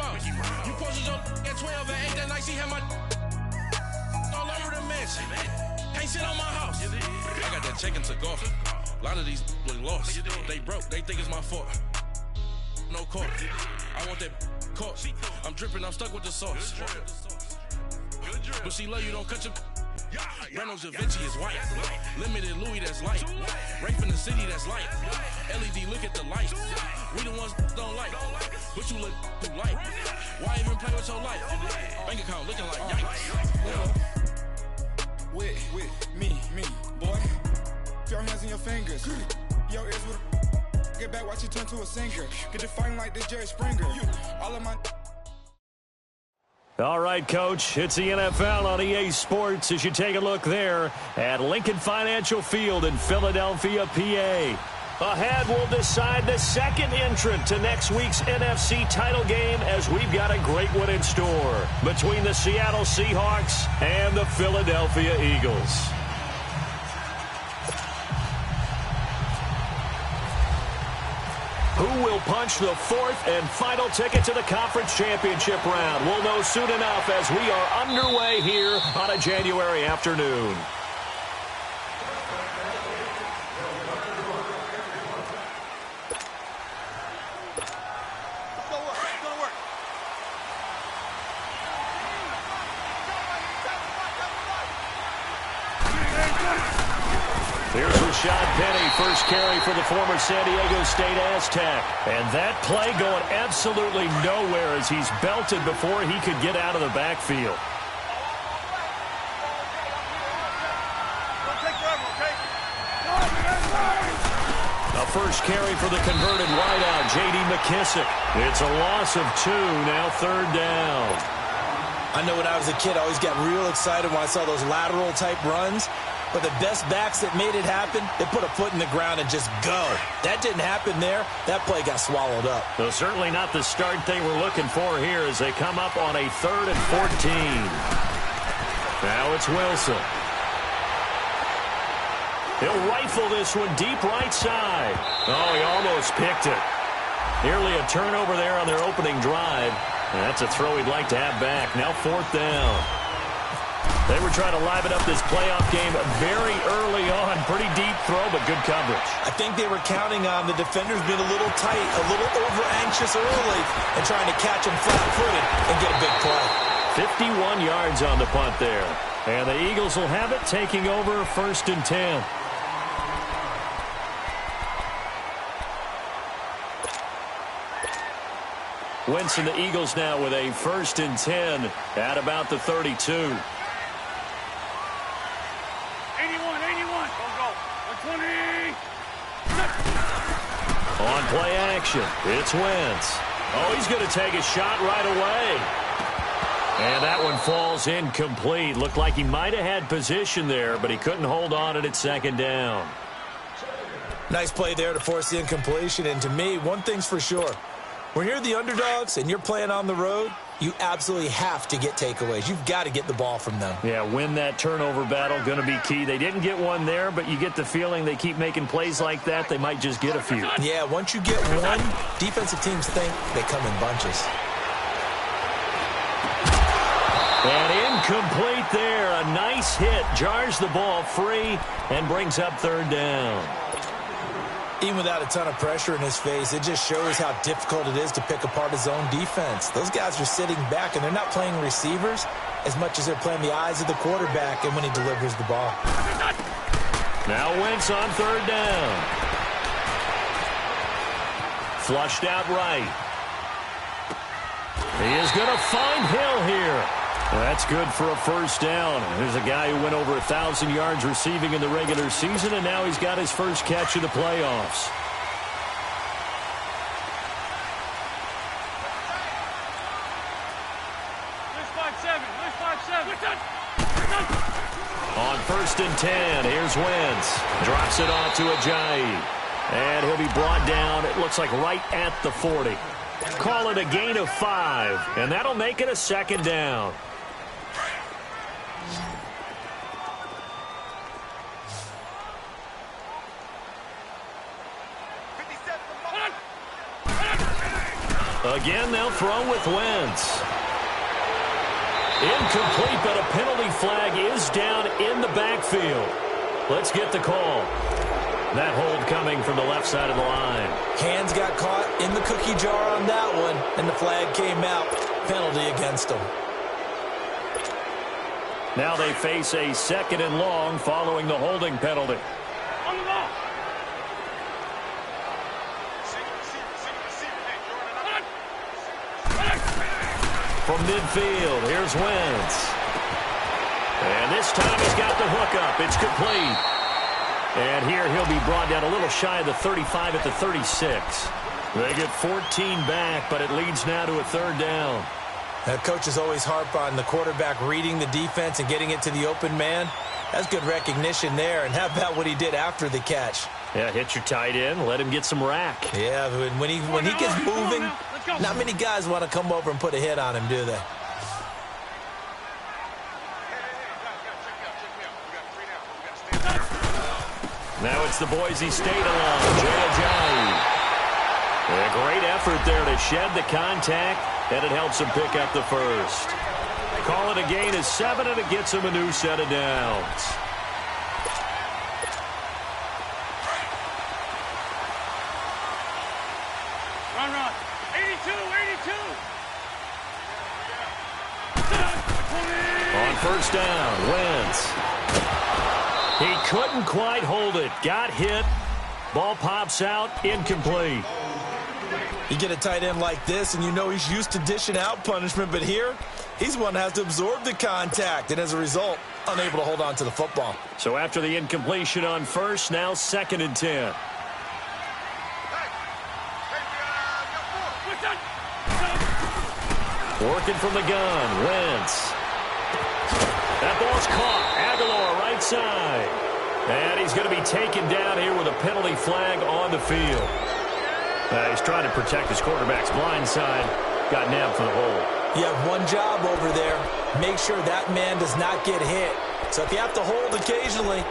Mouse. You posted your at 12 and 8 that night, she had my all over the mansion. Can't sit on my house. I got that check into golf. A lot of these look lost. They broke, they think it's my fault. No court. I want that court. I'm dripping, I'm stuck with the sauce. But she love you, don't cut your. Reynolds Da Vinci is white. Limited Louis, that's light. Rape in the city, that's light. LED, look at the lights. We the ones don't like. But you look too light. Why even play with your life? Bank account looking like yikes. With me, boy. Put your hands in your fingers. Your ears with get back, watch you turn to a singer. Get to fighting like this Jerry Springer. All of my. All right, Coach, it's the NFL on EA Sports as you take a look there at Lincoln Financial Field in Philadelphia, PA. Ahead, we'll decide the second entrant to next week's NFC title game as we've got a great one in store between the Seattle Seahawks and the Philadelphia Eagles. Who will punch the fourth and final ticket to the conference championship round? We'll know soon enough as we are underway here on a January afternoon. Here's Rashad Penny, first carry for the former San Diego State Aztec. And that play going absolutely nowhere as he's belted before he could get out of the backfield. A first carry for the converted wideout, J.D. McKissick. It's a loss of 2, now third down. I know when I was a kid, I always got real excited when I saw those lateral-type runs. But the best backs that made it happen, they put a foot in the ground and just go. That didn't happen there. That play got swallowed up. So certainly not the start they were looking for here as they come up on a 3rd and 14. Now it's Wilson. He'll rifle this one deep right side. Oh, he almost picked it. Nearly a turnover there on their opening drive. And that's a throw he'd like to have back. Now 4th down. They were trying to liven up this playoff game very early on. Pretty deep throw, but good coverage. I think they were counting on the defenders being a little tight, a little over-anxious early, and trying to catch them flat-footed and get a big play. 51 yards on the punt there. And the Eagles will have it, taking over 1st and 10. Wentz and the Eagles now with a 1st and 10 at about the 32. On play action, it's Wentz. Oh, he's going to take a shot right away. And that one falls incomplete. Looked like he might have had position there, but he couldn't hold on at 2nd down. Nice play there to force the incompletion. And to me, one thing's for sure. When you're the underdogs and you're playing on the road, you absolutely have to get takeaways. You've got to get the ball from them. Yeah, win that turnover battle, going to be key. They didn't get one there, but you get the feeling they keep making plays like that, they might just get a few. Yeah, once you get one, defensive teams think they come in bunches. And incomplete there. A nice hit. Jars the ball free and brings up 3rd down. Even without a ton of pressure in his face, it just shows how difficult it is to pick apart his own defense. Those guys are sitting back, and they're not playing receivers as much as they're playing the eyes of the quarterback and when he delivers the ball. Now Wentz on 3rd down. Flushed out right. He is going to find Hill here. That's good for a 1st down. There's a guy who went over 1,000 yards receiving in the regular season, and now he's got his first catch of the playoffs. On 1st and 10, here's Wentz. Drops it off to Ajayi. And he'll be brought down, it looks like right at the 40. Call it a gain of 5, and that'll make it a 2nd down. Again, they'll throw with Wentz. Incomplete, but a penalty flag is down in the backfield. Let's get the call. That hold coming from the left side of the line. Hands got caught in the cookie jar on that one, and the flag came out. Penalty against them. Now they face a 2nd and long following the holding penalty. On the ball. From midfield, here's Wentz. And this time he's got the hookup. It's complete. And here he'll be brought down a little shy of the 35 at the 36. They get 14 back, but it leads now to a 3rd down. That coach is always harp on the quarterback reading the defense and getting it to the open man. That's good recognition there. And how about what he did after the catch? Yeah, hit your tight end, let him get some rack. Yeah, when he gets moving, not many guys want to come over and put a hit on him, do they? Now it's the Boise State alum, Jay Ajayi. A great effort there to shed the contact, and it helps him pick up the first. Call it a gain of 7, and it gets him a new set of downs. Run. 82. On first down, Wentz. He couldn't quite hold it. Got hit. Ball pops out. Incomplete. You get a tight end like this, and you know he's used to dishing out punishment, but here, he's the one that has to absorb the contact, and as a result, unable to hold on to the football. So after the incompletion on first, now 2nd and 10. Working from the gun, Wentz. That ball's caught. Aguilar right side. And he's going to be taken down here with a penalty flag on the field. He's trying to protect his quarterback's blind side. Got nabbed for the hold. You have one job over there. Make sure that man does not get hit. So if you have to hold occasionally,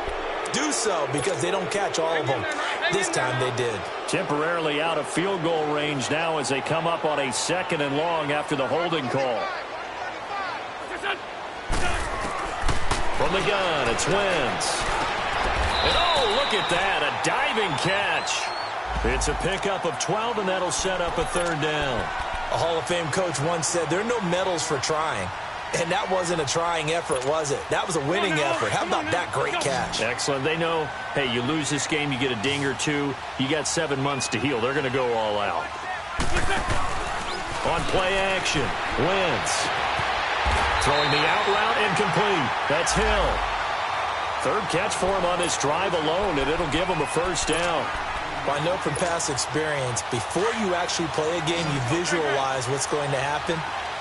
do so because they don't catch all of them. This time they did. Temporarily out of field goal range now as they come up on a 2nd and long after the holding call. From the gun, it's Wentz. And oh, look at that, a diving catch. It's a pickup of 12, and that'll set up a 3rd down. A Hall of Fame coach once said there are no medals for trying. And that wasn't a trying effort, was it? That was a winning effort. How about that great catch? Excellent. They know, hey, you lose this game, you get a ding or two. You got 7 months to heal. They're going to go all out. On play action, Wentz. Throwing the out route, incomplete. That's Hill. 3rd catch for him on this drive alone, and it'll give him a 1st down. Well, I know from past experience, before you actually play a game, you visualize what's going to happen.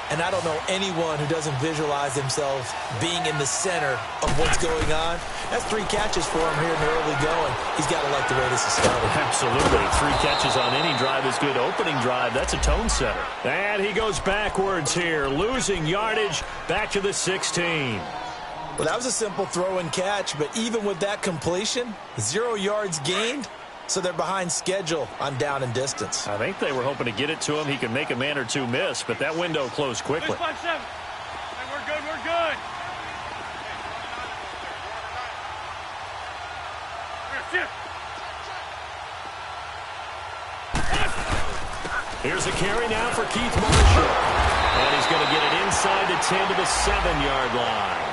And I don't know anyone who doesn't visualize themselves being in the center of what's going on. That's 3 catches for him here in the early going. He's got to like the way this is started. Absolutely. 3 catches on any drive is good. Opening drive, that's a tone setter. And he goes backwards here, losing yardage back to the 16. Well, that was a simple throw and catch, but even with that completion, 0 yards gained. So they're behind schedule on down and distance. I think they were hoping to get it to him. He could make a man or two miss, but that window closed quickly. 5-7. Hey, we're good. Here's a carry now for Keith Marshall. And he's going to get it inside the 10 to the 7-yard line.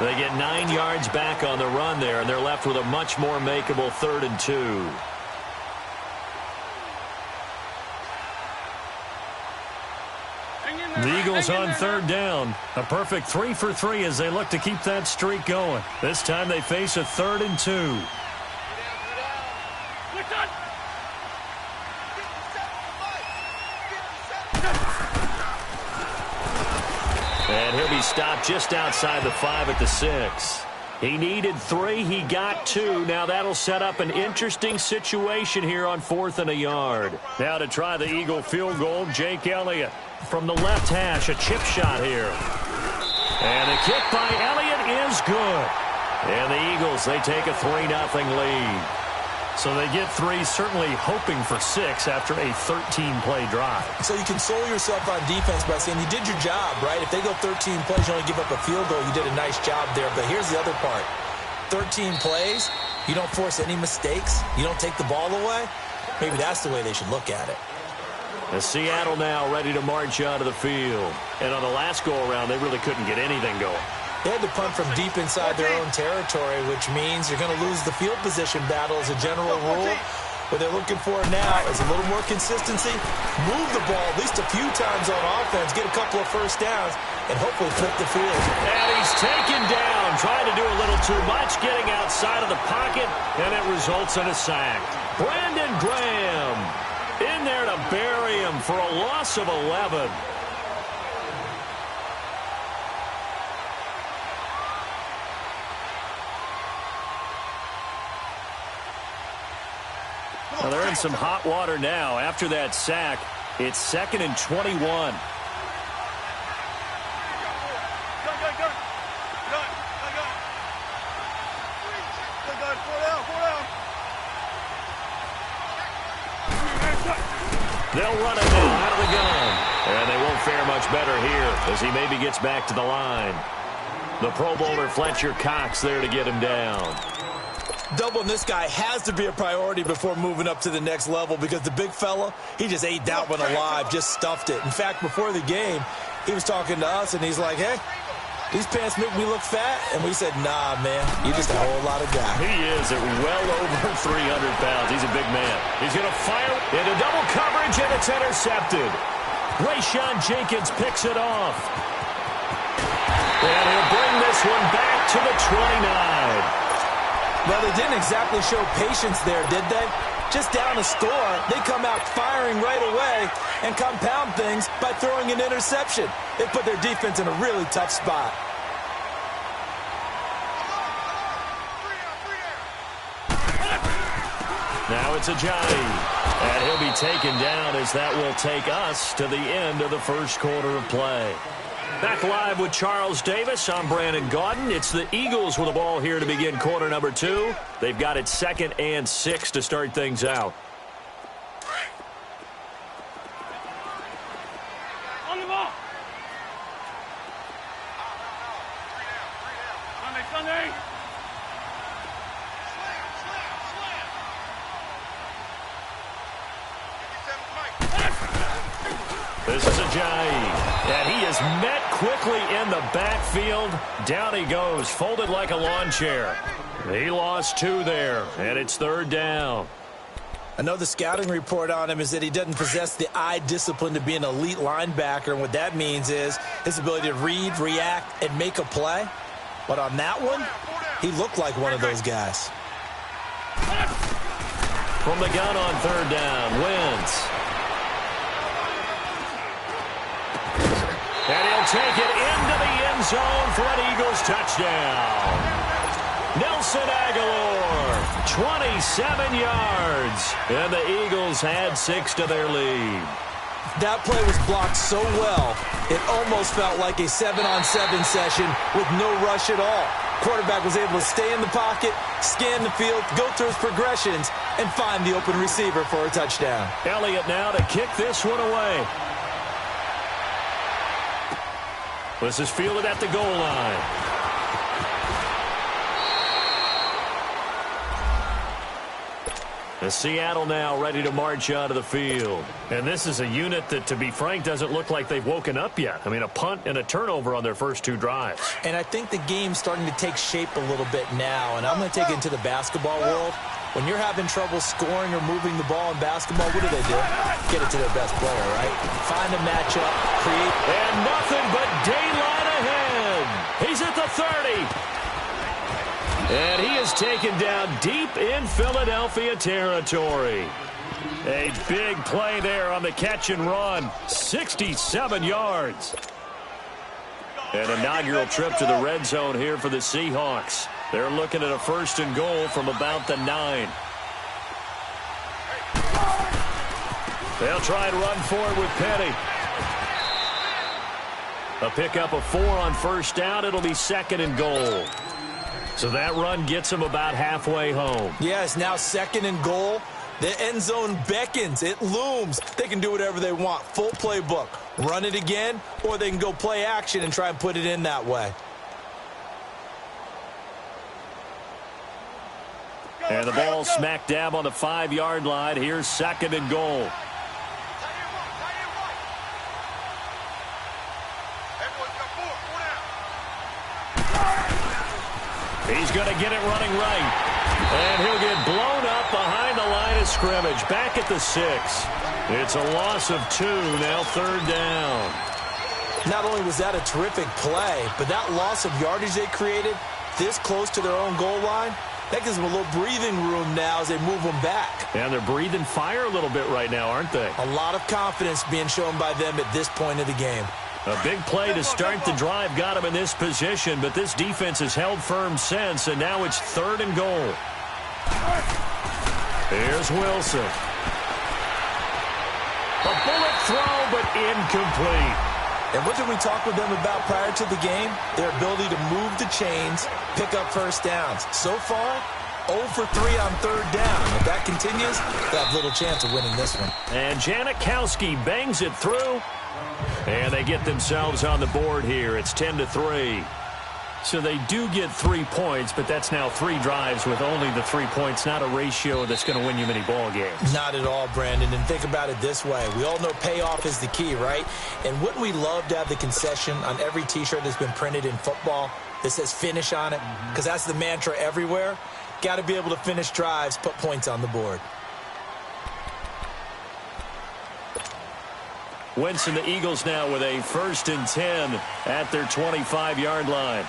They get 9 yards back on the run there, and they're left with a much more makeable 3rd and 2. The Eagles on 3rd down. A perfect 3 for 3 as they look to keep that streak going. This time they face a 3rd and 2. And he'll be stopped just outside the 5 at the 6. He needed 3. He got 2. Now that'll set up an interesting situation here on 4th and a yard. Now to try the Eagle field goal, Jake Elliott. From the left hash, a chip shot here. And the kick by Elliott is good. And the Eagles, they take a 3-0 lead. So they get 3, certainly hoping for 6 after a 13-play drive. So you console yourself on defense by saying you did your job, right? If they go 13 plays, you only give up a field goal, you did a nice job there. But here's the other part. 13 plays, you don't force any mistakes, you don't take the ball away. Maybe that's the way they should look at it. As Seattle now ready to march out of the field. And on the last go-around, they really couldn't get anything going. They had to punt from deep inside their own territory, which means you're going to lose the field position battle as a general rule. What they're looking for now is a little more consistency, move the ball at least a few times on offense, get a couple of first downs, and hopefully flip the field. And he's taken down, trying to do a little too much, getting outside of the pocket, and it results in a sack. Brandon Graham in there to bury him for a loss of 11. Well, they're in some hot water now. After that sack, it's 2nd and 21. They'll run it now out of the gun. And they won't fare much better here as he maybe gets back to the line. The Pro Bowler Fletcher Cox there to get him down. Doubling this guy has to be a priority before moving up to the next level because the big fella, he just ate that one alive, just stuffed it. In fact, before the game, he was talking to us, and he's like, hey, these pants make me look fat. And we said, nah, man, you're just a whole lot of guy. He is at well over 300 pounds. He's a big man. He's going to fire into double coverage, and it's intercepted. Rayshawn Jenkins picks it off. And he'll bring this one back to the 29. Well, they didn't exactly show patience there, did they? Just down a score, they come out firing right away and compound things by throwing an interception. They put their defense in a really tough spot. Now it's Ajani. And he'll be taken down as that will take us to the end of the first quarter of play. Back live with Charles Davis. I'm Brandon Gaudin. It's the Eagles with the ball here to begin quarter number 2. They've got it 2nd and 6 to start things out. On the ball. Sunday. This is Ajayi. And he is met quickly in the backfield. Down he goes, folded like a lawn chair. He lost 2 there, and it's 3rd down. Another scouting report on him is that he doesn't possess the eye discipline to be an elite linebacker, and what that means is his ability to read, react, and make a play. But on that one, he looked like one of those guys. From the gun on 3rd down, Wentz. And he'll take it into the end zone for an Eagles touchdown. Nelson Aguilar, 27 yards. And the Eagles had 6 to their lead. That play was blocked so well, it almost felt like a 7-on-7 session with no rush at all. Quarterback was able to stay in the pocket, scan the field, go through his progressions, and find the open receiver for a touchdown. Elliott now to kick this one away. This is fielded at the goal line. The Seattle now ready to march out of the field. And this is a unit that, to be frank, doesn't look like they've woken up yet. I mean, a punt and a turnover on their first 2 drives. And I think the game's starting to take shape a little bit now. And I'm going to take it into the basketball world. When you're having trouble scoring or moving the ball in basketball, what do? Get it to their best player, right? Find a matchup, create. And nothing but daylight ahead. He's at the 30. And he is taken down deep in Philadelphia territory. A big play there on the catch and run. 67 yards. An inaugural trip to the red zone here for the Seahawks. They're looking at a 1st and goal from about the 9. They'll try and run for it with Petty. A pickup of 4 on 1st down. It'll be 2nd and goal. So that run gets them about halfway home. Yeah, it's now 2nd and goal. The end zone beckons. It looms. They can do whatever they want. Full playbook. Run it again, or they can go play action and try and put it in that way. And the ball smack dab on the 5-yard line. Here's 2nd and goal. He's going to get it running right. And he'll get blown up behind the line of scrimmage. Back at the 6. It's a loss of 2. Now 3rd down. Not only was that a terrific play, but that loss of yardage they created this close to their own goal line, that gives them a little breathing room now as they move them back. And they're breathing fire a little bit right now, aren't they? A lot of confidence being shown by them at this point of the game. A big play to start the drive got him in this position, but this defense has held firm since, and now it's 3rd and goal. Here's Wilson. A bullet throw, but incomplete. And what did we talk with them about prior to the game? Their ability to move the chains, pick up first downs. So far, 0 for 3 on 3rd down. If that continues, they'll have little chance of winning this one. And Janikowski bangs it through. And they get themselves on the board here. It's 10-3. So they do get 3 points, but that's now 3 drives with only the 3 points, not a ratio that's going to win you many ball games. Not at all, Brandon. And think about it this way. We all know payoff is the key, right? And wouldn't we love to have the concession on every T-shirt that's been printed in football that says finish on it? Because that's the mantra everywhere. Got to be able to finish drives, put points on the board. Wentz and the Eagles now with a 1st and 10 at their 25-yard line.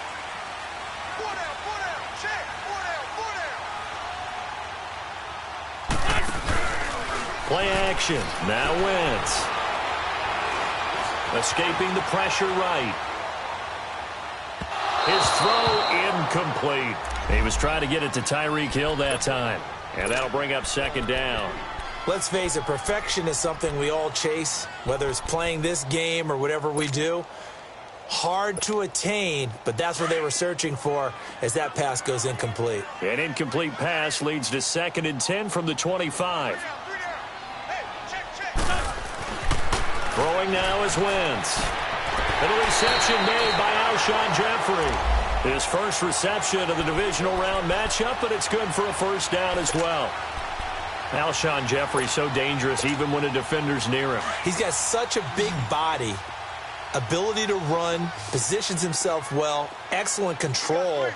Play action. Now Wentz. Escaping the pressure right. His throw incomplete. He was trying to get it to Tyreek Hill that time. And that'll bring up 2nd down. Let's face it, perfection is something we all chase, whether it's playing this game or whatever we do. Hard to attain, but that's what they were searching for as that pass goes incomplete. An incomplete pass leads to 2nd and 10 from the 25. Throwing now is Wentz. And a reception made by Alshon Jeffrey. His first reception of the divisional round matchup, but it's good for a 1st down as well. Alshon Jeffrey so dangerous even when a defender's near him. He's got such a big body, ability to run, positions himself well, excellent control.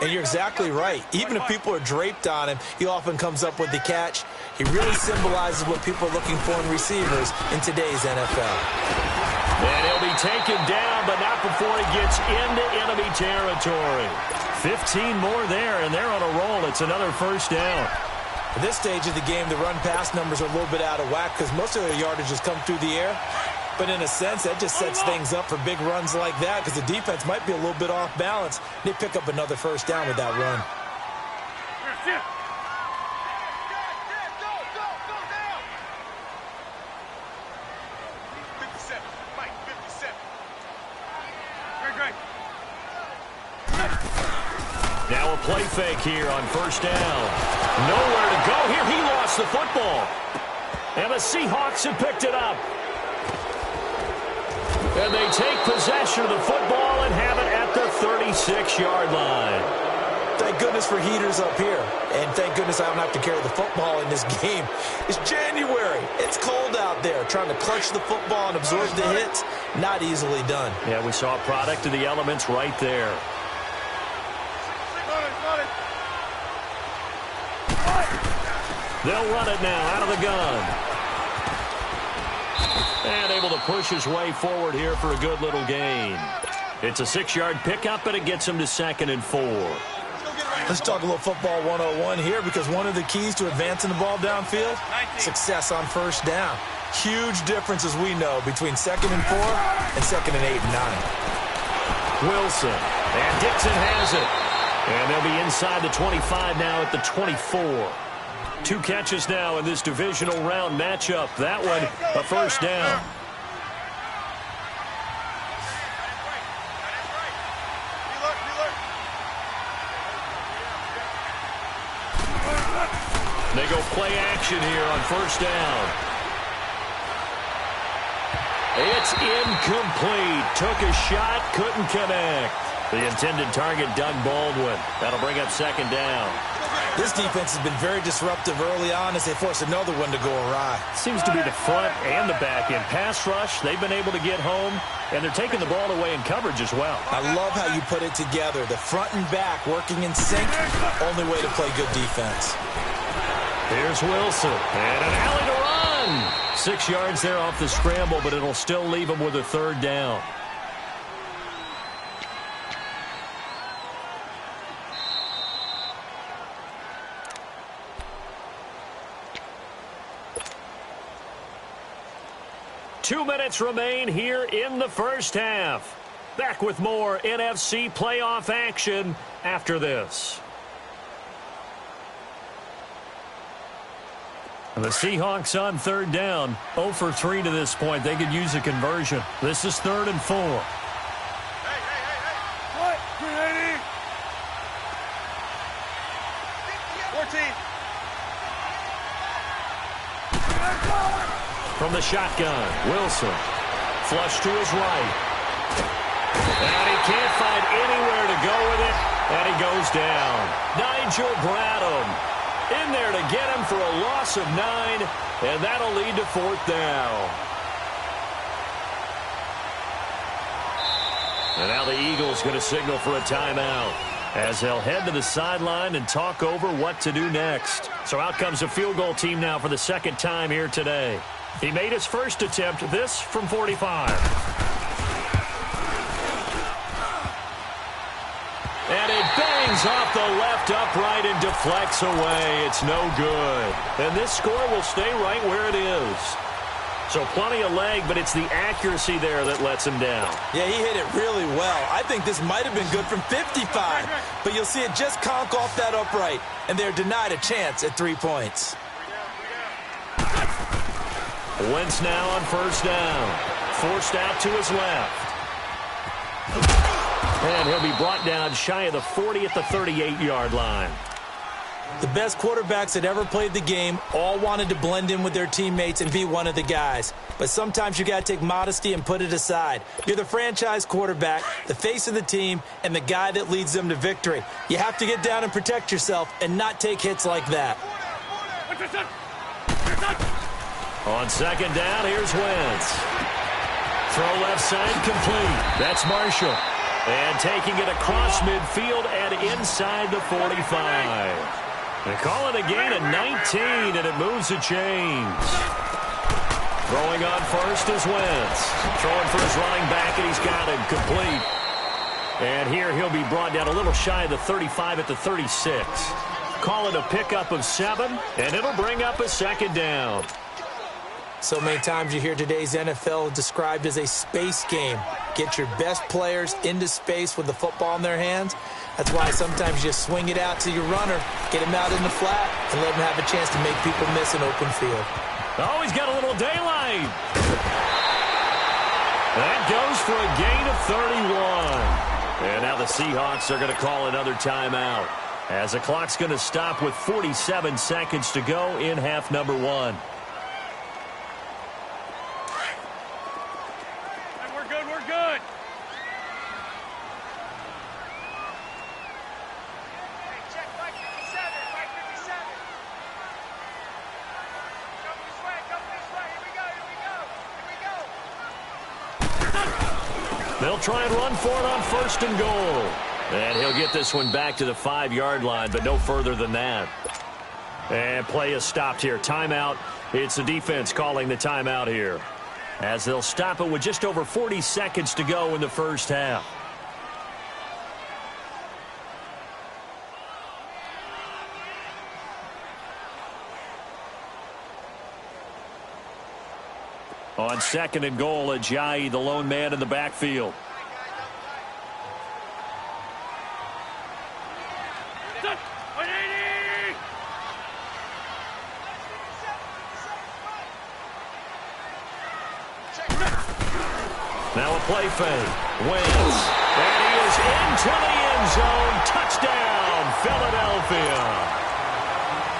And you're exactly right. Even if people are draped on him, he often comes up with the catch. He really symbolizes what people are looking for in receivers in today's NFL. And he'll be taken down, but not before he gets into enemy territory. 15 more there, and they're on a roll. It's another 1st down. At this stage of the game, the run-pass numbers are a little bit out of whack because most of their yardage has come through the air. But in a sense, that just sets things up for big runs like that because the defense might be a little bit off balance. They pick up another 1st down with that run. Now a play fake here on 1st down. Nowhere to go here. He lost the football. And the Seahawks have picked it up. And they take possession of the football and have it at the 36-yard line. Thank goodness for heaters up here. And thank goodness I don't have to carry the football in this game. It's January. It's cold out there. Trying to clutch the football and absorb the hits, not easily done. Yeah, we saw a product of the elements right there. They'll run it now out of the gun. And able to push his way forward here for a good little gain. It's a 6-yard pickup, and it gets him to 2nd and 4. Let's talk a little football 101 here because one of the keys to advancing the ball downfield, success on 1st down. Huge difference, as we know, between 2nd and 4 and 2nd and 8 and 9. Wilson. And Dixon has it. And they'll be inside the 25 now at the 24. 2 catches now in this divisional round matchup. That one, a 1st down. They go play action here on first down. It's incomplete. Took a shot, couldn't connect. The intended target, Doug Baldwin. That'll bring up second down. This defense has been very disruptive early on as they force another one to go awry. Seems to be the front and the back end. Pass rush, they've been able to get home, and they're taking the ball away in coverage as well. I love how you put it together. The front and back working in sync, only way to play good defense. Here's Wilson, and an alley to run. 6 yards there off the scramble, but it'll still leave him with a third down. Two minutes remain here in the first half. Back with more NFC playoff action after this. The Seahawks on third down, 0 for 3 to this point. They could use a conversion. This is 3rd and 4. What? 380. 14. From the shotgun, Wilson. Flush to his right. And he can't find anywhere to go with it, and he goes down. Nigel Bradham in there to get him for a loss of 9, and that'll lead to 4th down. And now the Eagles going to signal for a timeout as they'll head to the sideline and talk over what to do next. So out comes a field goal team now for the second time here today. He made his first attempt, this from 45. And it bangs off the left upright and deflects away. It's no good. And this score will stay right where it is. So plenty of leg, but it's the accuracy there that lets him down. Yeah, he hit it really well. I think this might have been good from 55. But you'll see it just conk off that upright. And they're denied a chance at 3 points. Wentz now on first down. Forced out to his left. And he'll be brought down shy of the 40 at the 38-yard line. The best quarterbacks that ever played the game all wanted to blend in with their teammates and be one of the guys. But sometimes you got to take modesty and put it aside. You're the franchise quarterback, the face of the team, and the guy that leads them to victory. You have to get down and protect yourself and not take hits like that. On second down, here's Wentz. Throw left side complete. That's Marshall. And taking it across midfield and inside the 45. They call it a gain of 19, and it moves the chains. Throwing on first is Wentz. Throwing for his running back, and he's got him complete. And here he'll be brought down a little shy of the 35 at the 36. Call it a pickup of 7, and it'll bring up a second down. So many times you hear today's NFL described as a space game. Get your best players into space with the football in their hands. That's why sometimes you just swing it out to your runner, get him out in the flat, and let him have a chance to make people miss an open field. Oh, he's got a little daylight. That goes for a gain of 31. And now the Seahawks are going to call another timeout, as the clock's going to stop with 47 seconds to go in half number 1. They'll try and run for it on first and goal. And he'll get this one back to the 5-yard line, but no further than that. And play is stopped here. Timeout. It's the defense calling the timeout here, as they'll stop it with just over 40 seconds to go in the first half. On second and goal, Ajayi, the lone man in the backfield. Now a play fake. Wentz. And he is into the end zone. Touchdown, Philadelphia.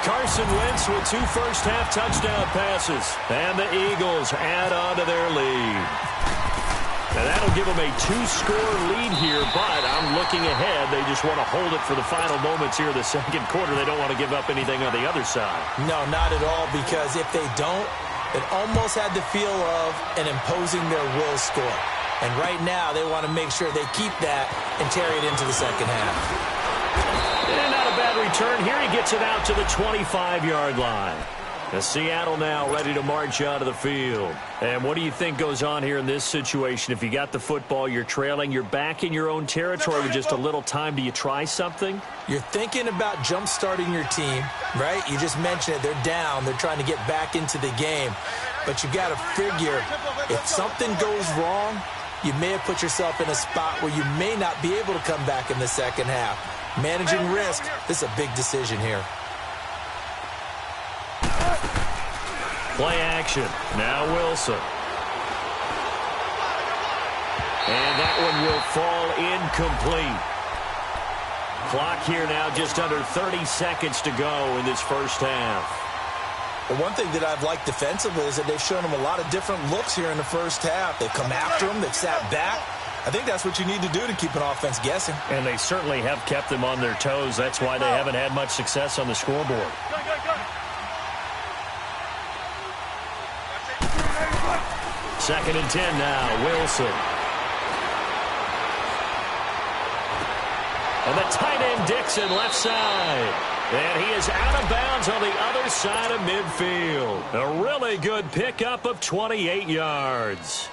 Carson Wentz with 2 first-half touchdown passes. And the Eagles add on to their lead. And that'll give them a 2-score lead here, but I'm looking ahead. They just want to hold it for the final moments here of the second quarter. They don't want to give up anything on the other side. No, not at all, because if they don't, it almost had the feel of an imposing their will score. And right now, they want to make sure they keep that and carry it into the second half. And not a bad return here. He gets it out to the 25-yard line. The Seattle now ready to march out of the field. And what do you think goes on here in this situation? If you got the football, you're trailing, you're back in your own territory with just a little time. Do you try something? You're thinking about jump-starting your team, right? You just mentioned it. They're down. They're trying to get back into the game. But you got to figure, if something goes wrong, you may have put yourself in a spot where you may not be able to come back in the second half. Managing risk, this is a big decision here. Play action. Now Wilson. And that one will fall incomplete. Clock here now just under 30 seconds to go in this first half. Well, one thing that I've liked defensively is that they've shown them a lot of different looks here in the first half. They've come after them. They've sat back. I think that's what you need to do to keep an offense guessing. And they certainly have kept them on their toes. That's why they haven't had much success on the scoreboard. Second and 10 now, Wilson. And the tight end Dixon left side. And he is out of bounds on the other side of midfield. A really good pickup of 28 yards.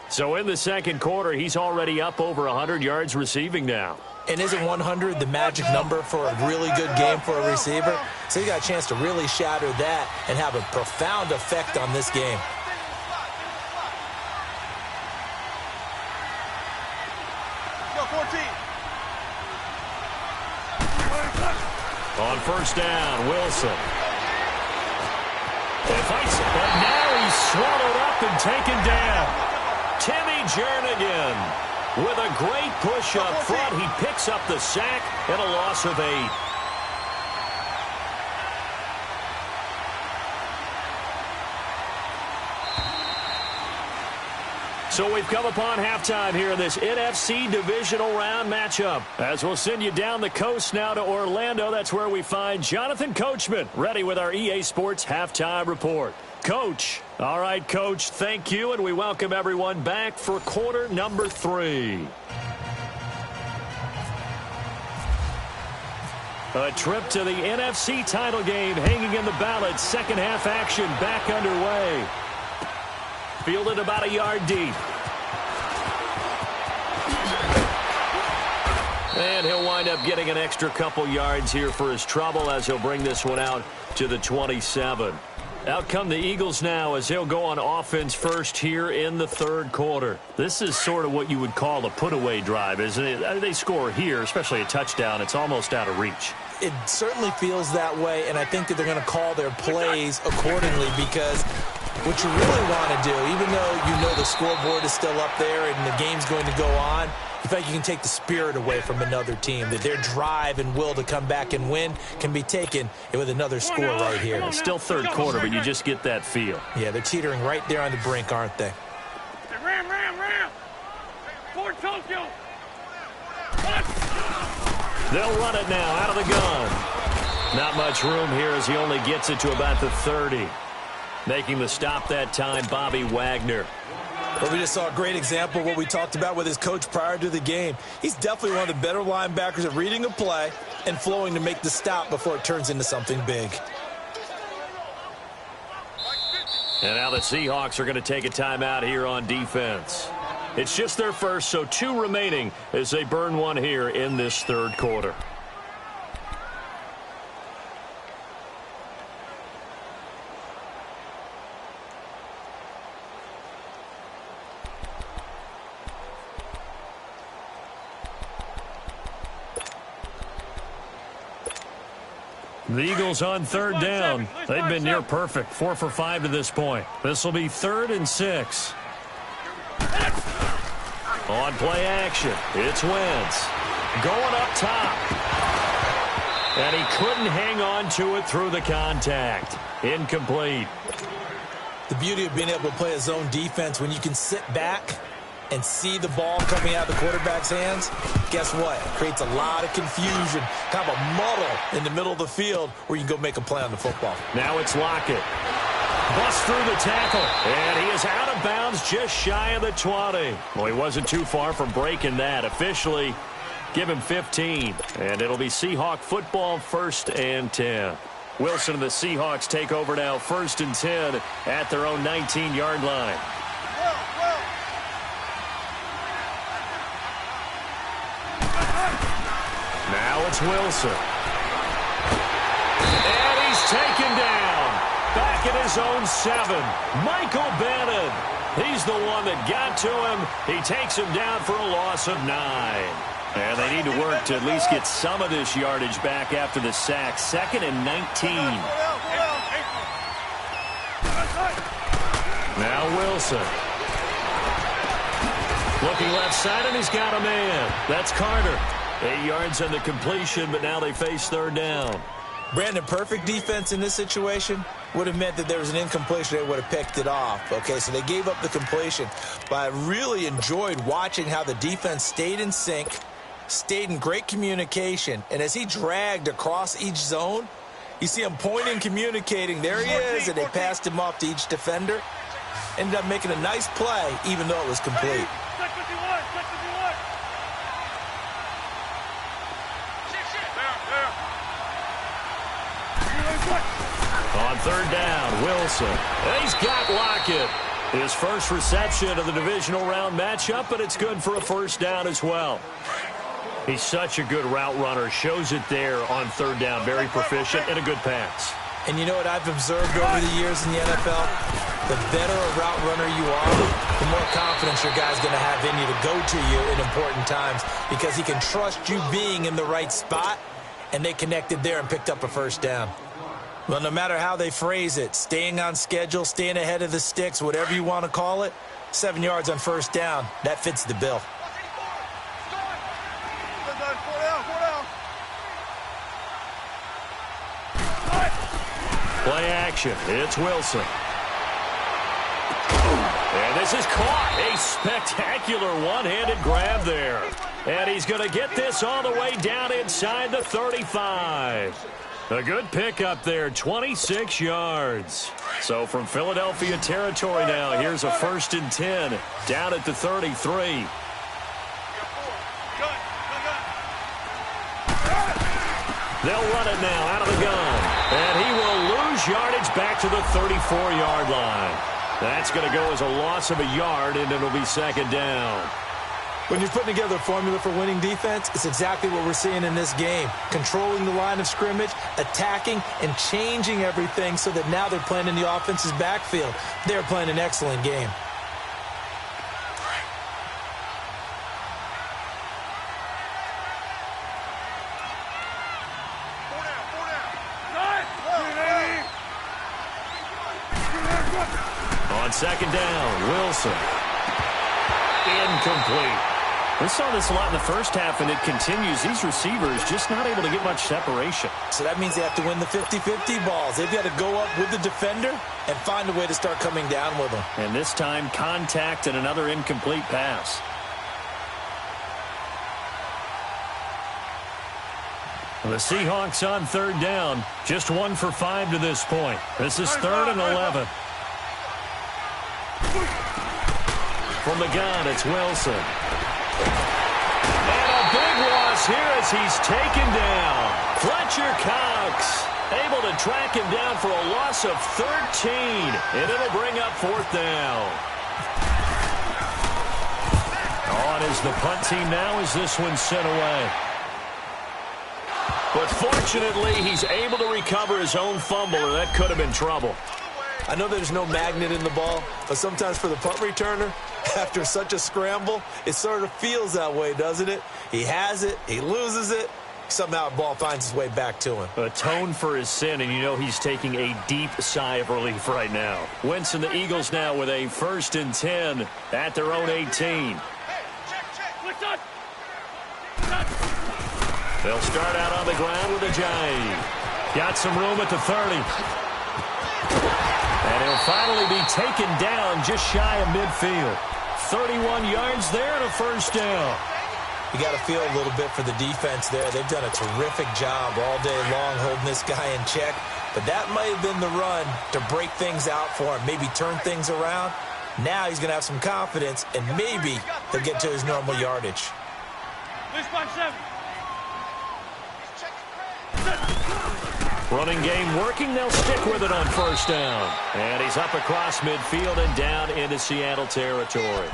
So in the second quarter, he's already up over 100 yards receiving now. And isn't 100 the magic number for a really good game for a receiver? So he got a chance to really shatter that and have a profound effect on this game. On first down, Wilson. And fights it, but now he's swallowed up and taken down. Timmy Jernigan with a great push up front. He picks up the sack and a loss of 8. So we've come upon halftime here in this NFC divisional round matchup. As we'll send you down the coast now to Orlando, that's where we find Jonathan Coachman ready with our EA Sports halftime report. Coach. All right, Coach, thank you, and we welcome everyone back for quarter number 3. A trip to the NFC title game hanging in the balance. Second half action back underway. Fielded about a yard deep. And he'll wind up getting an extra couple yards here for his trouble as he'll bring this one out to the 27. Out come the Eagles now as they'll go on offense first here in the third quarter. This is sort of what you would call a put-away drive, isn't it? They score here, especially a touchdown. It's almost out of reach. It certainly feels that way, and I think that they're going to call their plays accordingly because what you really want to do, even though you know the scoreboard is still up there and the game's going to go on, you feel like you can take the spirit away from another team, that their drive and will to come back and win can be taken with another score right here. It's still third quarter, but you just get that feel. Yeah, they're teetering right there on the brink, aren't they? Ram! Fort Tokyo! They'll run it now out of the gun. Not much room here as he only gets it to about the 30. Making the stop that time, Bobby Wagner. Well, we just saw a great example of what we talked about with his coach prior to the game. He's definitely one of the better linebackers at reading a play and flowing to make the stop before it turns into something big. And now the Seahawks are going to take a timeout here on defense. It's just their first, so 2 remaining as they burn one here in this third quarter. The Eagles on third down. They've been near perfect, 4 for 5 to this point. This will be 3rd and 6. On play action, it's Wentz. Going up top. And he couldn't hang on to it through the contact. Incomplete. The beauty of being able to play a zone defense when you can sit back and see the ball coming out of the quarterback's hands, guess what? It creates a lot of confusion, kind of a muddle in the middle of the field where you can go make a play on the football. Now it's Lockett. Busts through the tackle, and he is out of bounds just shy of the 20. Well, he wasn't too far from breaking that. Officially, give him 15, and it'll be Seahawk football, 1st and 10. Wilson and the Seahawks take over now, 1st and 10 at their own 19-yard line. Now it's Wilson. And he's taken down. Back at his own 7. Michael Bennett. He's the one that got to him. He takes him down for a loss of 9. And they need to work to at least get some of this yardage back after the sack. 2nd and 19. Now Wilson. Looking left side, and he's got a man. That's Carter. 8 yards on the completion, but now they face 3rd down. Brandon, perfect defense in this situation would have meant that there was an incompletion. They would have picked it off. Okay, so they gave up the completion. But I really enjoyed watching how the defense stayed in sync, stayed in great communication. And as he dragged across each zone, you see him pointing, communicating. There he is, and they passed him off to each defender. Ended up making a nice play, even though it was complete. On 3rd down, Wilson. And he's got Lockett. His first reception of the divisional round matchup, but it's good for a 1st down as well. He's such a good route runner. Shows it there on 3rd down. Very proficient and a good pass. And you know what I've observed over the years in the NFL? The better a route runner you are, the more confidence your guy's going to have in you to go to you in important times because he can trust you being in the right spot, and they connected there and picked up a 1st down. Well, no matter how they phrase it, staying on schedule, staying ahead of the sticks, whatever you want to call it, 7 yards on 1st down, that fits the bill. Play action. It's Wilson. And this is caught. A spectacular one-handed grab there. And he's going to get this all the way down inside the 35. A good pickup there, 26 yards. So from Philadelphia territory now, here's a 1st and 10 down at the 33. They'll run it now out of the gun. And he will lose yardage back to the 34-yard line. That's going to go as a loss of a yard, and it'll be 2nd down. When you're putting together a formula for winning defense, it's exactly what we're seeing in this game. Controlling the line of scrimmage, attacking, and changing everything so that now they're playing in the offense's backfield. They're playing an excellent game. On 2nd down, Wilson. Incomplete. We saw this a lot in the first half, and it continues. These receivers just not able to get much separation. So that means they have to win the 50-50 balls. They've got to go up with the defender and find a way to start coming down with them. And this time, contact and another incomplete pass. The Seahawks on 3rd down. Just 1 for 5 to this point. This is 3rd and 11. From the gun, it's Wilson. And a big loss here as he's taken down. Fletcher Cox able to track him down for a loss of 13. And it'll bring up 4th down. On is the punt team now as this one's sent away. But fortunately, he's able to recover his own fumble, or that could have been trouble. I know there's no magnet in the ball, but sometimes for the punt returner, after such a scramble, it sort of feels that way, doesn't it? He has it, he loses it, somehow the ball finds its way back to him. Atone for his sin, and you know he's taking a deep sigh of relief right now. Wentz and the Eagles now with a 1st and 10 at their own 18. They'll start out on the ground with Ajayi. Got some room at the 30. And he'll finally be taken down just shy of midfield. 31 yards there and a first down. You got to feel a little bit for the defense there. They've done a terrific job all day long holding this guy in check. But that might have been the run to break things out for him, maybe turn things around. Now he's going to have some confidence, and maybe he'll get to his normal yardage. Running game working. They'll stick with it on first down. And he's up across midfield and down into Seattle territory.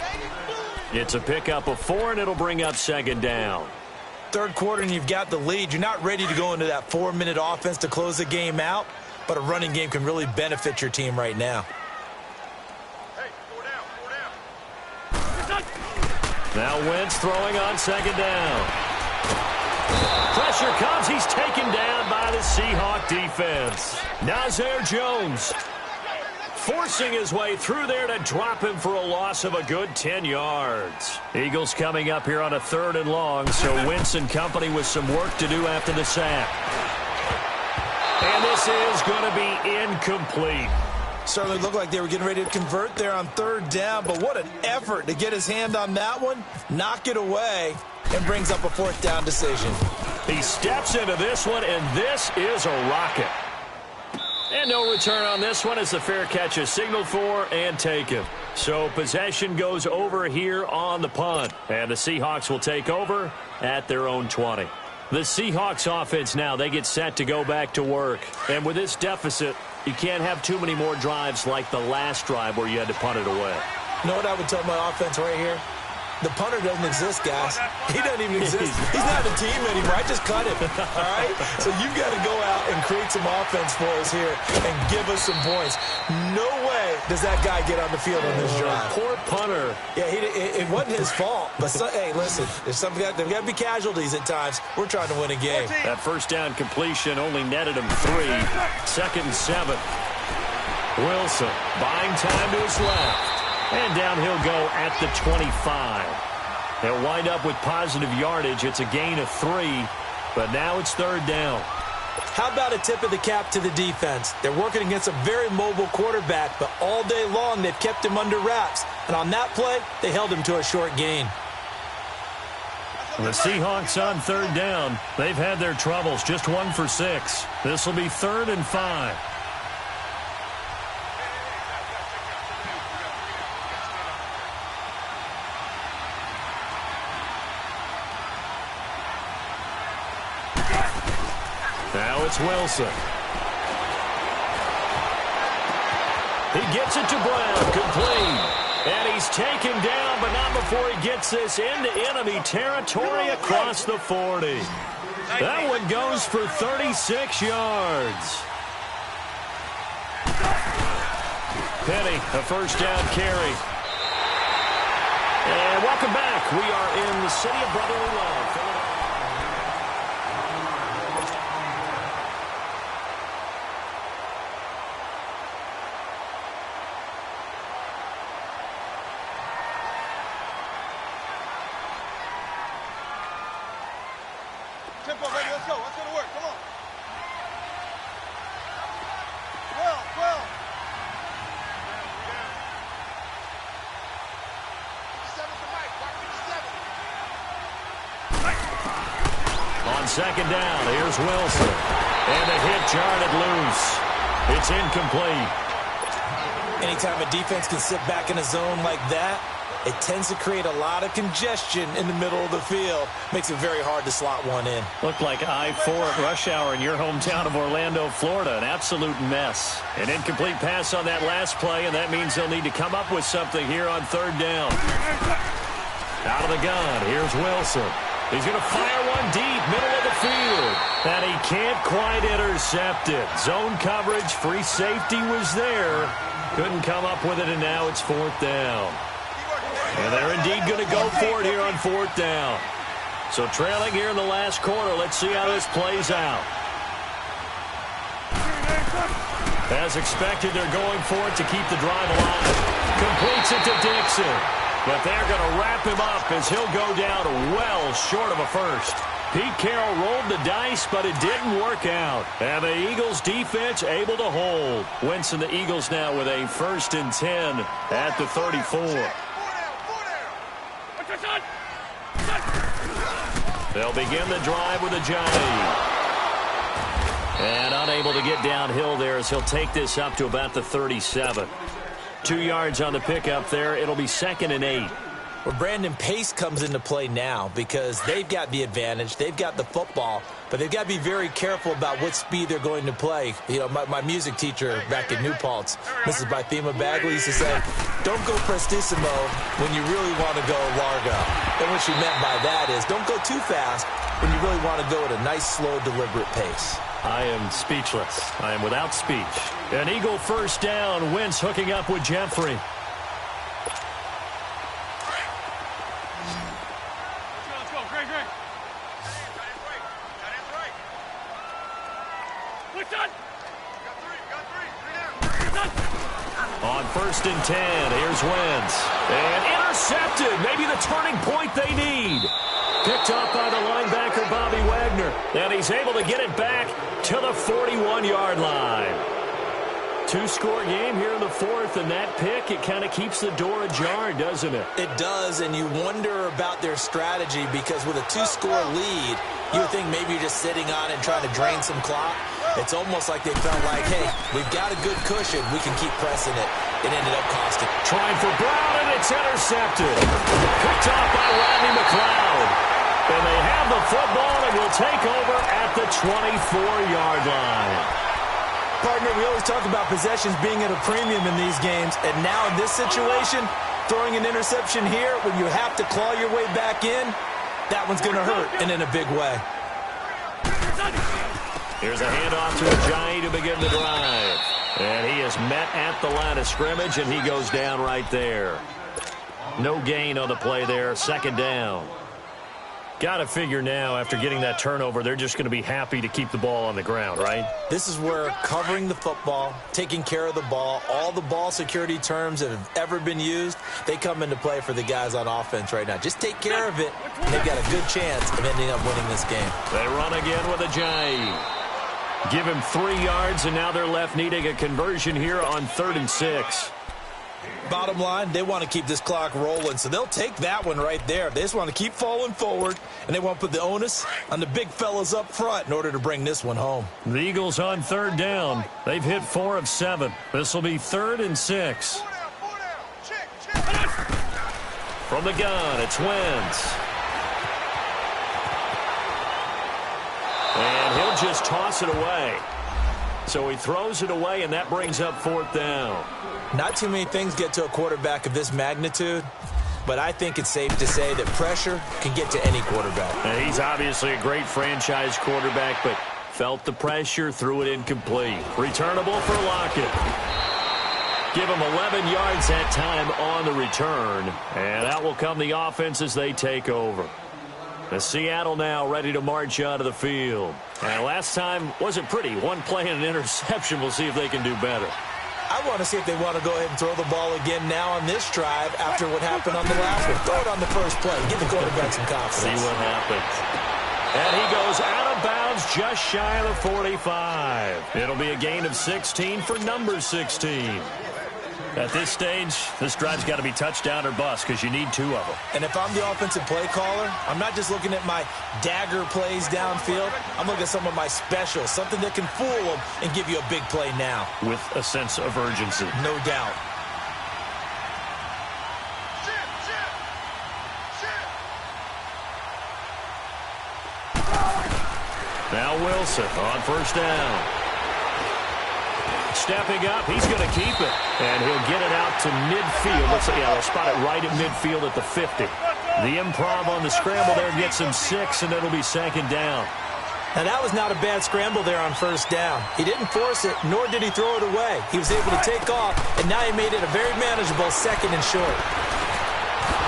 It's a pickup of 4, and it'll bring up second down. Third quarter, and you've got the lead. You're not ready to go into that 4-minute offense to close the game out, but a running game can really benefit your team right now. Now Wentz throwing on second down. Pressure comes. He's taken down by the Seahawk defense. Nazir Jones forcing his way through there to drop him for a loss of a good 10 yards. Eagles coming up here on a 3rd and long, so Wentz and company with some work to do after the sack. And this is going to be incomplete. Certainly looked like they were getting ready to convert there on 3rd down, but what an effort to get his hand on that one, knock it away, and brings up a 4th down decision. He steps into this one, and this is a rocket. And no return on this one as the fair catch is signaled for and taken. So possession goes over here on the punt, and the Seahawks will take over at their own 20. The Seahawks offense now, they get set to go back to work. And with this deficit, you can't have too many more drives like the last drive where you had to punt it away. You know what I would tell my offense right here? The punter doesn't exist, guys. He doesn't even exist. He's not a team anymore. I just cut him, all right? So you've got to go out and create some offense for us here and give us some points. No way does that guy get on the field on this drive. Poor punter. Yeah, it wasn't his fault. But, hey, listen, there's got to be casualties at times. We're trying to win a game. That first down completion only netted him 3. 2nd and 7. Wilson buying time to his left. And down he'll go at the 25. They'll wind up with positive yardage. It's a gain of 3, but now it's 3rd down. How about a tip of the cap to the defense? They're working against a very mobile quarterback, but all day long they've kept him under wraps. And on that play, they held him to a short gain. The Seahawks on 3rd down. They've had their troubles, just 1 for 6. This will be 3rd and 5. Now it's Wilson. He gets it to Brown, complete. And he's taken down, but not before he gets this into enemy territory across the 40. That one goes for 36 yards. Penny, a first down carry. And welcome back. We are in the city of brotherly love. Tempo, baby, let's go. Let's go to work. Come on. 12. 57 for Mike. Watch 57. On second down, here's Wilson. And a hit jarred loose. It's incomplete. Anytime a defense can sit back in a zone like that, it tends to create a lot of congestion in the middle of the field. Makes it very hard to slot one in. Looked like I-4 at rush hour in your hometown of Orlando, Florida. An absolute mess. An incomplete pass on that last play, and that means they'll need to come up with something here on 3rd down. Out of the gun, here's Wilson. He's going to fire one deep, middle of the field. And he can't quite intercept it. Zone coverage, free safety was there. Couldn't come up with it, and now it's 4th down. And they're indeed going to go for it here on 4th down. So trailing here in the last quarter. Let's see how this plays out. As expected, they're going for it to keep the drive alive. Completes it to Dixon. But they're going to wrap him up as he'll go down well short of a first. Pete Carroll rolled the dice, but it didn't work out. And the Eagles defense able to hold. Wentz and the Eagles now with a 1st and 10 at the 34. They'll begin the drive with a Johnny. And unable to get downhill there as he'll take this up to about the 37. 2 yards on the pickup there. It'll be 2nd and 8. Well, Brandon, pace comes into play now because they've got the advantage. They've got the football, but they've got to be very careful about what speed they're going to play. You know, my music teacher back in New Paltz, Mrs. Bythema Bagley, used to say, don't go prestissimo when you really want to go largo. And what she meant by that is don't go too fast when you really want to go at a nice, slow, deliberate pace. I am speechless. I am without speech. An Eagle 1st down. Wentz hooking up with Jeffrey. On 1st and 10, here's Wentz. And intercepted. Maybe the turning point they need. Picked up by the linebacker, Bobby Wagner. And he's able to get it back to the 41-yard line. 2-score game here in the 4th, and that pick, it kind of keeps the door ajar, doesn't it? It does, and you wonder about their strategy because with a 2-score lead, you would think maybe you're just sitting on it and trying to drain some clock. It's almost like they felt like, hey, we've got a good cushion. We can keep pressing it. It ended up costing. Trying for Brown, and it's intercepted. Picked off by Rodney McLeod. And they have the football and will take over at the 24-yard line. Partner, we always talk about possessions being at a premium in these games, and now in this situation, throwing an interception here when you have to claw your way back in, that one's going to hurt, and in a big way. Here's a handoff to Ajayi to begin the drive. And he is met at the line of scrimmage, and he goes down right there. No gain on the play there, 2nd down. Got to figure now, after getting that turnover, they're just going to be happy to keep the ball on the ground, right? This is where covering the football, taking care of the ball, all the ball security terms that have ever been used, they come into play for the guys on offense right now. Just take care of it, and they've got a good chance of ending up winning this game. They run again with Ajayi. Give him 3 yards, and now they're left needing a conversion here on 3rd and 6. Bottom line, they want to keep this clock rolling, so they'll take that one right there. They just want to keep falling forward, and they want to put the onus on the big fellas up front in order to bring this one home. The Eagles on 3rd down. They've hit 4 of 7. This will be 3rd and 6. From the gun, it's Wentz. And he'll just toss it away. So he throws it away, and that brings up 4th down. Not too many things get to a quarterback of this magnitude, but I think it's safe to say that pressure can get to any quarterback. And he's obviously a great franchise quarterback, but felt the pressure, threw it incomplete. Returnable for Lockett. Give him 11 yards that time on the return, and out will come the offense as they take over. The Seattle now ready to march out of the field. And last time wasn't pretty. One play and an interception. We'll see if they can do better. I want to see if they want to go ahead and throw the ball again now on this drive after what happened on the last one. Throw it on the first play. Give the quarterback some confidence. See what happens. And he goes out of bounds just shy of the 45. It'll be a gain of 16 for number 16. At this stage, this drive's got to be touchdown or bust because you need 2 of them. And if I'm the offensive play caller, I'm not just looking at my dagger plays downfield. I'm looking at some of my specials, something that can fool them and give you a big play now. With a sense of urgency. No doubt. Now Wilson on 1st down. Stepping up, he's going to keep it. And he'll get it out to midfield. They'll spot it right at midfield at the 50. The improv on the scramble there gets him 6, and it'll be 2nd down. Now, that was not a bad scramble there on 1st down. He didn't force it, nor did he throw it away. He was able to take off, and now he made it a very manageable 2nd and short.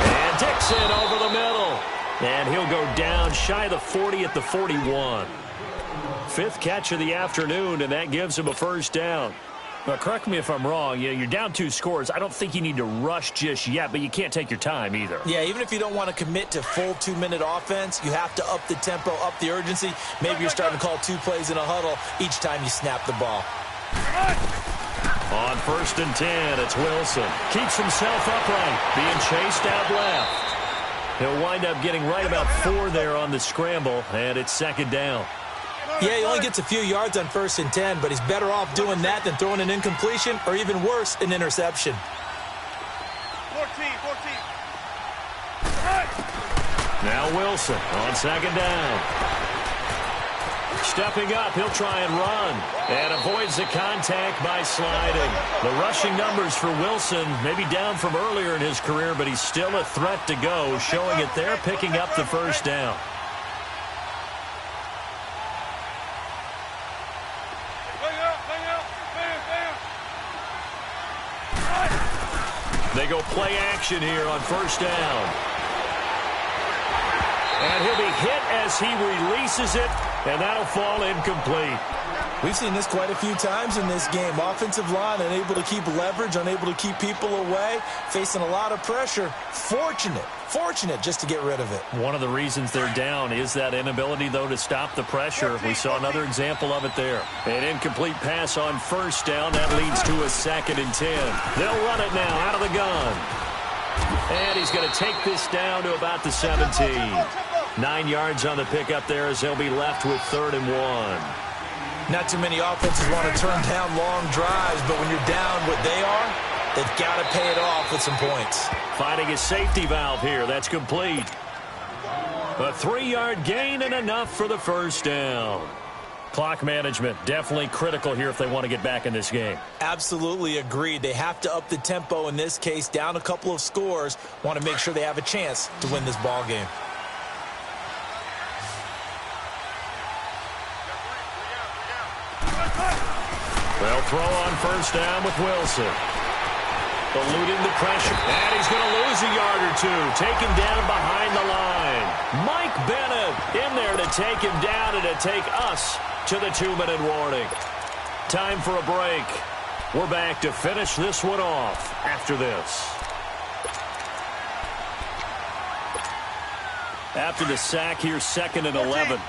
And Dixon over the middle. And he'll go down shy of the 40 at the 41. 5th catch of the afternoon, and that gives him a 1st down. Well, correct me if I'm wrong. You're down 2 scores. I don't think you need to rush just yet, but you can't take your time either. Yeah, even if you don't want to commit to full 2-minute offense, you have to up the tempo, up the urgency. Maybe you're starting to call 2 plays in a huddle each time you snap the ball. On 1st and 10, it's Wilson. Keeps himself upright, being chased out left. He'll wind up getting right about 4 there on the scramble, and it's 2nd down. Yeah, he only gets a few yards on 1st and 10, but he's better off doing that than throwing an incompletion or even worse, an interception. 14. Now Wilson on 2nd down. Stepping up, he'll try and run. And avoids the contact by sliding. The rushing numbers for Wilson may be down from earlier in his career, but he's still a threat to go, showing it there, picking up the 1st down. They go play action here on 1st down. And he'll be hit as he releases it, and that'll fall incomplete. We've seen this quite a few times in this game. Offensive line unable to keep leverage, unable to keep people away, facing a lot of pressure. Fortunate just to get rid of it. One of the reasons they're down is that inability, though, to stop the pressure. We saw another example of it there. An incomplete pass on 1st down. That leads to a 2nd and 10. They'll run it now out of the gun. And he's going to take this down to about the 17. 9 yards on the pickup there as they'll be left with 3rd and 1. Not too many offenses want to turn down long drives, but when you're down what they are, they've got to pay it off with some points. Finding a safety valve here. That's complete. A 3-yard gain and enough for the 1st down. Clock management definitely critical here if they want to get back in this game. Absolutely agreed. They have to up the tempo in this case, down a couple of scores. Want to make sure they have a chance to win this ball game. They'll throw on 1st down with Wilson. Eluding the pressure. And he's going to lose a yard or 2. Taken down behind the line. Mike Bennett in there to take him down and to take us to the 2-minute warning. Time for a break. We're back to finish this one off after this. After the sack here, 2nd and 11.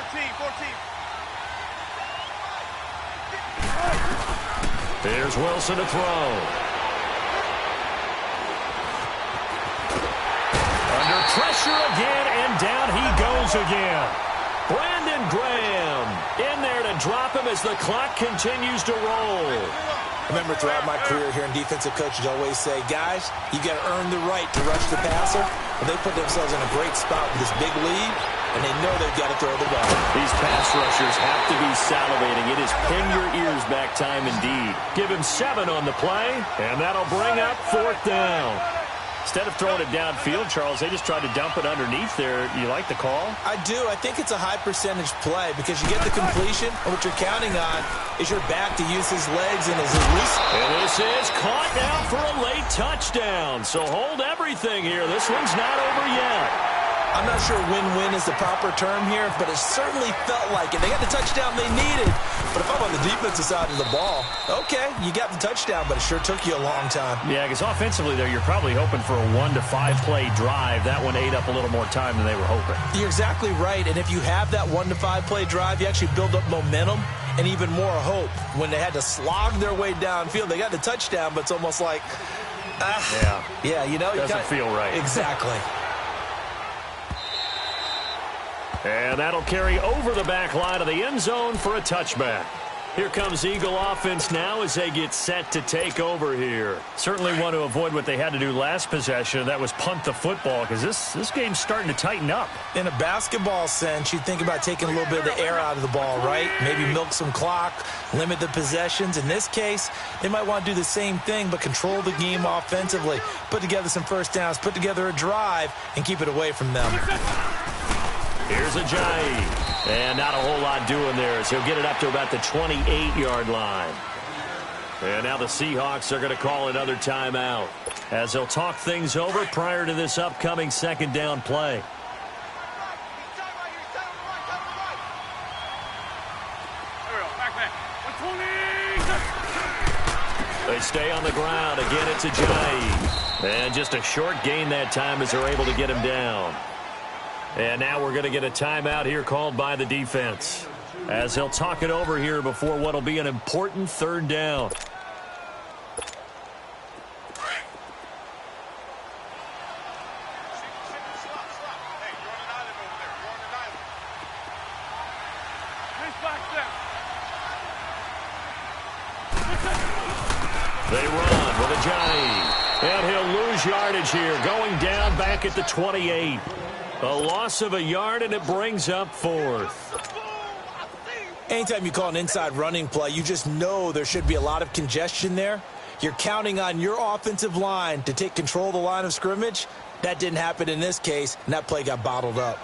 14. Here's Wilson to throw. Under pressure again, and down he goes again. Brandon Graham in there to drop him as the clock continues to roll. I remember throughout my career here in defensive coaches always say, guys, you got to earn the right to rush the passer. But they put themselves in a great spot with this big lead, and they know they've got to throw the ball. These pass rushers have to be salivating. It is pin your ears back time indeed. Give him 7 on the play, and that'll bring up 4th down. Instead of throwing it downfield, Charles, they just tried to dump it underneath there. You like the call? I do. I think it's a high percentage play because you get the completion, and what you're counting on is your back to use his legs and his release. And this is caught now for a late touchdown. So hold everything here. This one's not over yet. I'm not sure win-win is the proper term here, but it certainly felt like it. They got the touchdown they needed. But if I'm on the defensive side of the ball, okay, you got the touchdown, but it sure took you a long time. Yeah, because offensively there, you're probably hoping for a 1 to 5 play drive. That one ate up a little more time than they were hoping. You're exactly right, and if you have that 1 to 5 play drive, you actually build up momentum and even more hope. When they had to slog their way downfield, they got the touchdown, but it's almost like, yeah, you know. Doesn't feel right. Exactly. And that'll carry over the back line of the end zone for a touchback. Here comes Eagle offense now as they get set to take over here. Certainly want to avoid what they had to do last possession. That was punt the football because this game's starting to tighten up. In a basketball sense, you think about taking a little bit of the air out of the ball, right? Maybe milk some clock, limit the possessions. In this case, they might want to do the same thing but control the game offensively. Put together some first downs, put together a drive, and keep it away from them. Here's Ajayi. And not a whole lot doing there as he'll get it up to about the 28-yard line. And now the Seahawks are going to call another timeout as they'll talk things over prior to this upcoming 2nd down play. They stay on the ground. Again, it's Ajayi. And just a short gain that time as they're able to get him down. And now we're going to get a timeout here called by the defense, as they'll talk it over here before what will be an important third down. They run with Ajayi. And he'll lose yardage here, going down back at the 28. A loss of a yard, and it brings up fourth. Anytime you call an inside running play, you just know there should be a lot of congestion there. You're counting on your offensive line to take control of the line of scrimmage. That didn't happen in this case, and that play got bottled up.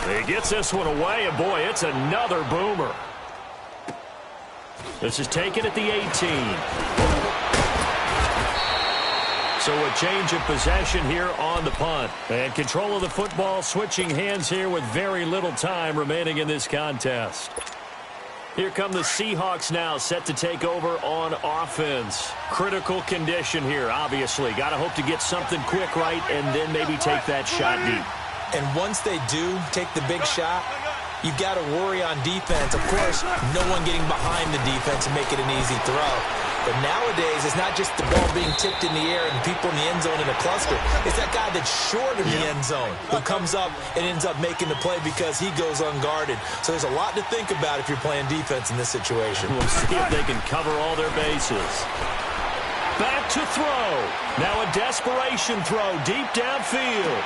He gets this one away, and boy, it's another boomer. This is taken at the 18. So a change of possession here on the punt. And control of the football, switching hands here with very little time remaining in this contest. Here come the Seahawks now, set to take over on offense. Critical condition here, obviously. Got to hope to get something quick right and then maybe take that shot deep. And once they do take the big shot, you've got to worry on defense. Of course, no one getting behind the defense and make it an easy throw. But nowadays, it's not just the ball being tipped in the air and people in the end zone in a cluster. It's that guy that's short of the end zone who comes up and ends up making the play because he goes unguarded. So there's a lot to think about if you're playing defense in this situation. We'll see if they can cover all their bases. Back to throw. Now a desperation throw deep downfield.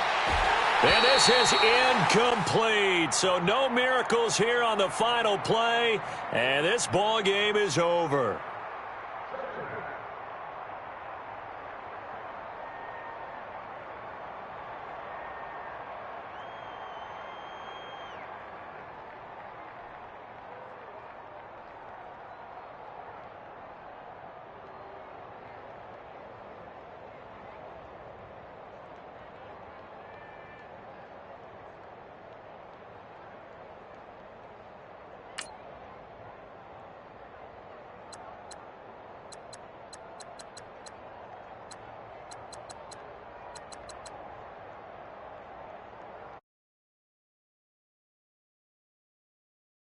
And this is incomplete. So no miracles here on the final play. And this ball game is over.